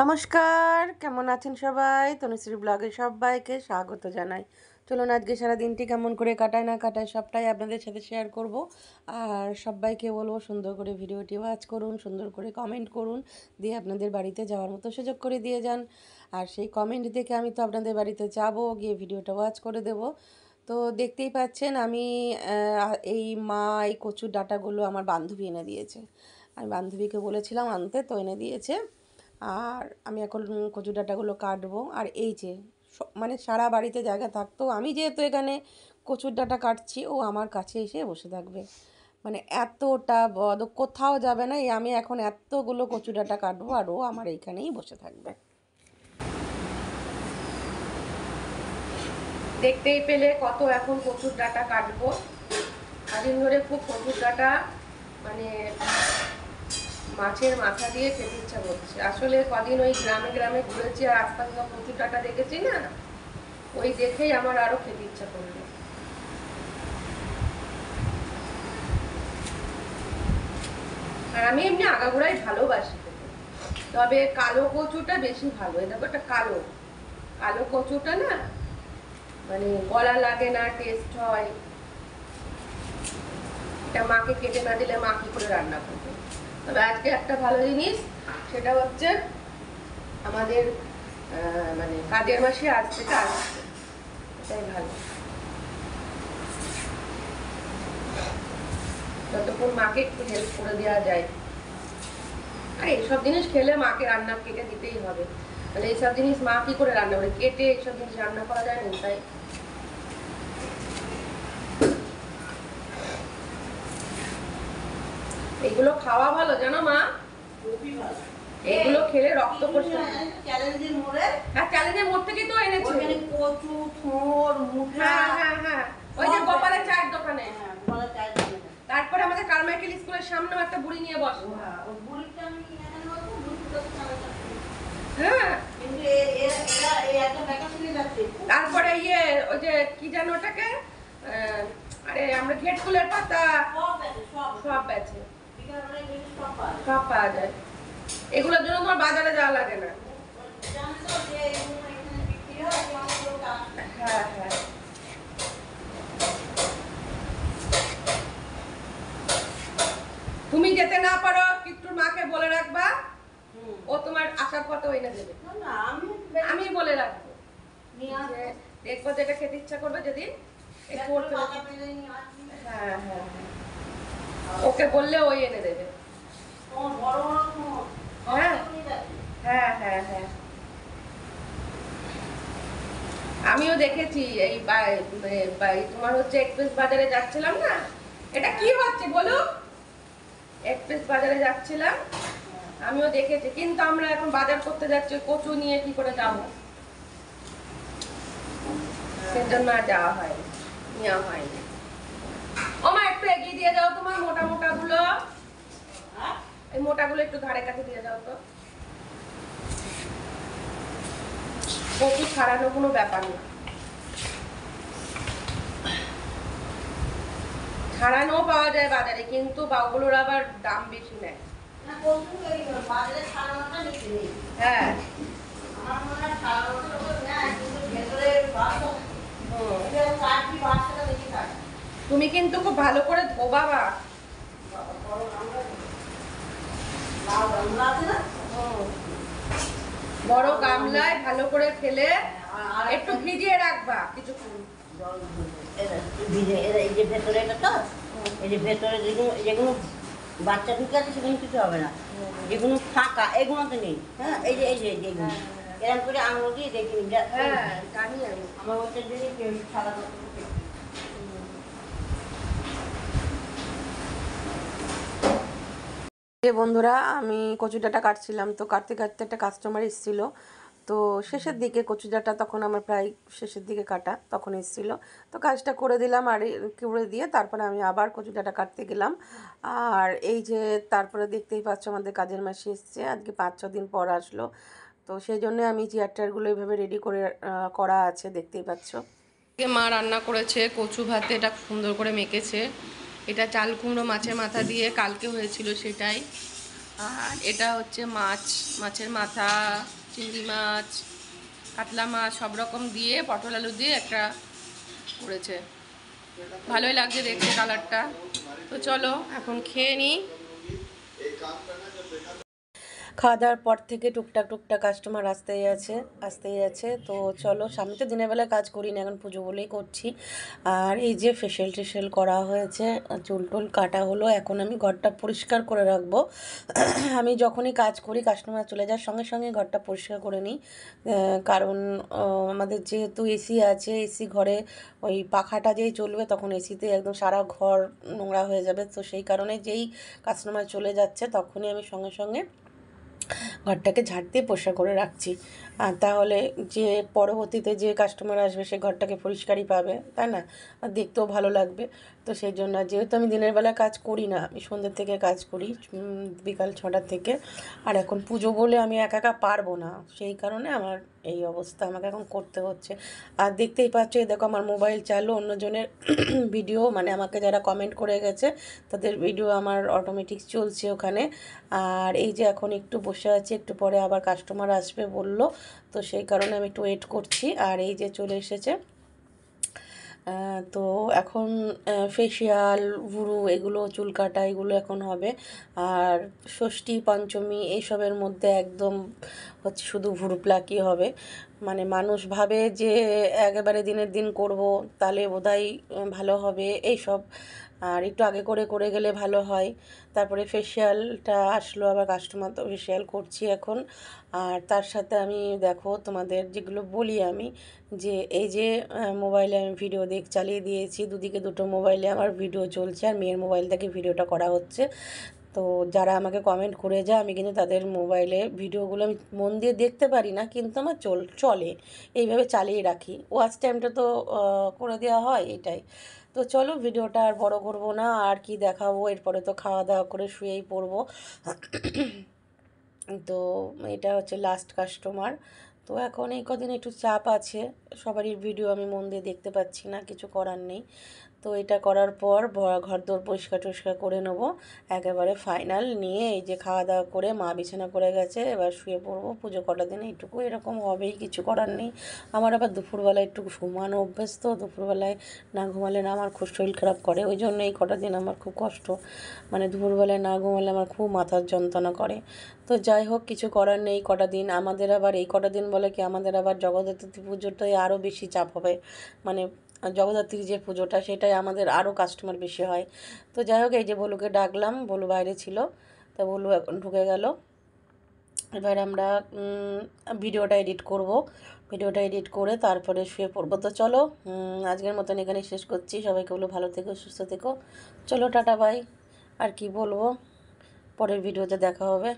নমস্কার, কেমন আছেন সবাই? তনুশ্রী ব্লগে সবাইকে স্বাগত জানাই। চলুন আজকে সারা দিনটি কেমন করে কাটায় না কাটায় সবটাই আপনাদের সাথে শেয়ার করব। আর সবাইকে বলবো সুন্দর করে ভিডিওটি ওয়াচ করুন, সুন্দর করে কমেন্ট করুন, দিয়ে আপনাদের বাড়িতে যাওয়ার মতো সুযোগ করে দিয়ে যান। আর সেই কমেন্ট দেখে আমি তো আপনাদের বাড়িতে যাব, গিয়ে ভিডিওটা ওয়াচ করে দেব। তো দেখতেই পাচ্ছেন আমি এই কচুর ডাঁটাগুলো আমার বান্ধবী এনে দিয়েছে। আমি বান্ধবীকে বলেছিলাম আনতে, তো এনে দিয়েছে। আর আমি এখন কচু ডাঁটাগুলো কাটবো। আর এই যে মানে সারা বাড়িতে জায়গা থাকতো, আমি যেহেতু এখানে কচুর ডাঁটা কাটছি, ও আমার কাছে এসে বসে থাকবে। মানে এতটা বদ, কোথাও যাবে না। আমি এখন এতগুলো কচু ডাঁটা কাটবো আর ও আমার এইখানেই বসে থাকবে। দেখতেই পেলে কত এখন কচুর ডাঁটা কাটবো। কদিন ধরে খুব কচুর ডাঁটা মানে মাছের মাথা দিয়ে খেতে ইচ্ছা করছে। আসলে কদিন ওই গ্রামে গ্রামে ঘুরেছি আর আশপাশে কচুর ডাঁটা দেখেছি না, ওই দেখেই আমার আরো খেতে ইচ্ছা করলো। আর আমি এমনি আগাগোড়াই ভালোবাসি খেতে, তবে কালো কচুটা বেশি ভালো। এটা একটা কালো কালো কচুটা না, মানে গলা লাগে না, টেস্ট হয়। এটা মাকে কেটে না দিলে মা কি করে রান্না করবে। তবে আজকে একটা ভালো জিনিস, সেটা হচ্ছে আমাদের মানে কাজের মাসে আজ থেকে আসছে, এটাই ভালো। যতক্ষণ মাকে একটু হেল্প করে দেওয়া যায়। আর এইসব জিনিস খেলে মাকে রান্না কেটে দিতেই হবে। মানে এইসব জিনিস মা কি করে রান্না করে, কেটে এইসব জিনিস রান্না করা যায় না। তাই এগুলো খাওয়া ভালো, জানো মা? এগুলো খেলে রক্ত পরিষ্কার। চ্যালেঞ্জের মোড়ে, হ্যাঁ চ্যালেঞ্জের মোড় থেকে তো এনেছে। ওখানে কচু, থোড়, মুঠা, হ্যাঁ হ্যাঁ ওই যে গোপালের চায়ের দোকানে। হ্যাঁ গোপালের চায়ের দোকানে। তারপরে আমাদের কারমাইকেল স্কুলের সামনেও একটা বুড়ি নিয়ে বসে। হ্যাঁ ওই বুড়িটা আমি এখানে বলবো, বুড়ি তো চালাতে। হ্যাঁ কিন্তু এরা এত টাকা চলে যাচ্ছে। তারপরে ওই যে কি জানো ওটাকে, আরে আমরা ঘেট ফুলের পাতা সব বেচে। সব পাওয়া যায়। এগুলোর জন্য তোমার বাজারে যাওয়া লাগে না। হ্যাঁ হ্যাঁ তুমি যেতে না পারো কিন্তু মাকে বলে রাখবা, ও তোমার আসার পথে এনে দেবে। আমি বলে রাখবো, দেখবো যেটা খেতে ইচ্ছা করবে যেদিন। হ্যাঁ হ্যাঁ ওকে বললে ওই এনে দেবে। হ্যাঁ হ্যাঁ হ্যাঁ হ্যাঁ আমিও দেখেছি। এই তোমার হচ্ছে এক্সপ্রেস বাজারে যাচ্ছিলাম না, এটা কি হচ্ছে বলো, এক্সপ্রেস বাজারে যাচ্ছিলাম, আমিও দেখেছি। কিন্তু আমরা এখন বাজার করতে যাচ্ছি, কচু নিয়ে কি করে যাবো, সেজন্য আর যাওয়া হয়নি, নেওয়া হয়নি। ও মা একটু এগিয়ে দিয়ে যাও তোমার মোটা মোটা গুলো, এই মোটা গুলো একটু ধারে কাছে দিয়ে যাও তো। কচু ছাড়ানো কোনো ব্যাপার না, ছাড়ানো পাওয়া যায় বাজারে, কিন্তু বাউগুলোর আবার দাম বেশি নেয়। হ্যাঁ তুমি কিন্তু খুব ভালো করে ধোবা বা বড় গামলায় ভালো করে ফেলে একটু ভিজিয়ে রাখবা কিছুক্ষণ। এই যে ভেতরে এটা তো, এই যে ভেতরে যেগুলো বাচ্চা ঢুকে আছে সেগুলো কিছু হবে না, যেগুলো ফাঁকা এগুলোতে নেই। হ্যাঁ এই যে যেগুলো এরকম করে আঙুল দিয়ে দেখি। হ্যাঁ জানি আমি, আমার ওটা যদি কেউ সাদা বন্ধুরা আমি কচু ডাঁটা কাটছিলাম, তো কাটতে কাটতে একটা কাস্টমার এসেছিল। তো শেষের দিকে কচু ডাঁটা তখন আমার প্রায় শেষের দিকে কাটা, তখন এসেছিল। তো কাজটা করে দিলাম, আর করে দিয়ে তারপরে আমি আবার কচু ডাঁটা কাটতে গেলাম। আর এই যে তারপরে দেখতেই পাচ্ছ আমাদের কাজের মাসি এসছে, আজকে 5-6 দিন পর আসলো। তো সেই জন্য আমি চেয়ার টেয়ারগুলো এইভাবে রেডি করে করা আছে, দেখতেই পাচ্ছ। মা রান্না করেছে কচু ভাতে, এটা সুন্দর করে মেখেছে। এটা চাল কুমড়ো মাছের মাথা দিয়ে কালকে হয়েছিল সেটাই। আর এটা হচ্ছে মাছ, মাছের মাথা, চিংড়ি মাছ, কাতলা মাছ সব রকম দিয়ে পটল আলু দিয়ে একটা করেছে। ভালোই লাগছে দেখতে কালারটা। তো চলো এখন খেয়ে নিই। খাওয়া দাওয়ার পর থেকে টুকটাক টুকটাক কাস্টমার আসতেই আছে। তো চলো, সামনে তো দিনের বেলায় কাজ করি না, এখন পুজো বলেই করছি। আর এই যে ফেশিয়াল টেশিয়াল করা হয়েছে, চুল টুল কাটা হলো, এখন আমি ঘরটা পরিষ্কার করে রাখবো। আমি যখনই কাজ করি কাস্টমার চলে যাওয়ার সঙ্গে সঙ্গে ঘরটা পরিষ্কার করে নিই। কারণ আমাদের যেহেতু এসি আছে, এসি ঘরে ওই পাখাটা যেই চলবে তখন এসিতে একদম সারা ঘর নোংরা হয়ে যাবে। তো সেই কারণে যেই কাস্টমার চলে যাচ্ছে তখনই আমি সঙ্গে সঙ্গে ঘরটাকে ঝাড় দিয়ে পরিষ্কার করে রাখছি। আর তাহলে যে পরবর্তীতে যে কাস্টমার আসবে সে ঘরটাকে পরিষ্কারই পাবে, তাই না? আর দেখতেও ভালো লাগবে। তো সেই জন্য, যেহেতু আমি দিনের বেলা কাজ করি না, আমি সন্ধ্যের থেকে কাজ করি, বিকাল 6টার থেকে। আর এখন পুজো বলে আমি একা একা পারবো না, সেই কারণে আমার এই অবস্থা, আমাকে এখন করতে হচ্ছে। আর দেখতেই পাচ্ছ, এই দেখো আমার মোবাইল চালু, অন্যজনের ভিডিও, মানে আমাকে যারা কমেন্ট করে গেছে তাদের ভিডিও আমার অটোমেটিক চলছে ওখানে। আর এই যে এখন একটু বসে আছি, একটু পরে আবার কাস্টমার আসবে বলল, তো সেই কারণে আমি একটু ওয়েট করছি। আর এই যে চলে এসেছে। তো এখন ফেসিয়াল, ভুরু, এগুলো চুল কাটা এগুলো এখন হবে। আর ষষ্ঠী পঞ্চমী এইসবের মধ্যে একদম হচ্ছে শুধু ভুরু প্লাকই হবে। মানে মানুষ ভাবে যে একেবারে দিনের দিন করব, তাহলে বোধহয় ভালো হবে এইসব। আর একটু আগে করে করে গেলে ভালো হয়। তারপরে ফেসিয়ালটা আসলো, আবার কাস্টমার, তো ফেসিয়াল করছি এখন। আর তার সাথে আমি দেখো তোমাদের যেগুলো বলি আমি, যে এই যে মোবাইলে আমি ভিডিও চালিয়ে দিয়েছি, দুদিকে দুটো মোবাইলে আমার ভিডিও চলছে, আর মেয়ের মোবাইল থেকে ভিডিওটা করা হচ্ছে। তো যারা আমাকে কমেন্ট করে যায়, আমি কিন্তু তাদের মোবাইলে ভিডিওগুলো আমি মন দিয়ে দেখতে পারি না, কিন্তু আমার চলে, এইভাবে চালিয়ে রাখি। ওয়াচ টাইমটা তো করে দেওয়া হয়, এটাই। তো চলো, ভিডিওটা আর বড় করব না, আর কি দেখাবো, এরপরে তো খাওয়া দাওয়া করে শুয়েই পড়বো। তো এটা হচ্ছে লাস্ট কাস্টমার। তো এখন এই কদিন একটু চাপ আছে, সবারই ভিডিও আমি মন দিয়ে দেখতে পাচ্ছি না, কিছু করার নেই। তো এটা করার পর ঘরদোর পরিষ্কার টরিষ্কার করে নেবো একেবারে ফাইনাল নিয়ে। এই যে খাওয়া দাওয়া করে মা বিছানা করে গেছে, এবার শুয়ে পড়বো। পুজো কটা দিন এইটুকু এরকম হবেই, কিছু করার নেই। আমার আবার দুপুরবেলায় একটু ঘুমানো অভ্যেস, তো দুপুরবেলায় না ঘুমালে না আমার খুব শরীর খারাপ করে, ওই জন্য এই কটা দিন আমার খুব কষ্ট। মানে দুপুরবেলায় না ঘুমালে আমার খুব মাথার যন্ত্রণা করে। তো যাই হোক, কিছু করার নেই, কটা দিন আমাদের আবার, এই কটা দিন বলে কি, আমাদের আবার জগদ্ধাত্রী পুজোটাই আরও বেশি চাপ হবে। মানে জগদ্ধাত্রীর যে পুজোটা, সেটাই আমাদের আরও কাস্টমার বেশি হয়। তো যাই হোক, এই যে ভলুকে ডাকলাম, ভলু বাইরে ছিল, তা ভলু এখন ঢুকে গেল। এবার আমরা ভিডিওটা এডিট করব, ভিডিওটা এডিট করে তারপরে শুয়ে পড়বো। তো চলো, আজকের মতন এখানে শেষ করছি। সবাইকে বলো ভালো থেকো, সুস্থ থেকো। চলো, টাটা বাই। আর কি বলবো, পরের ভিডিওতে দেখা হবে।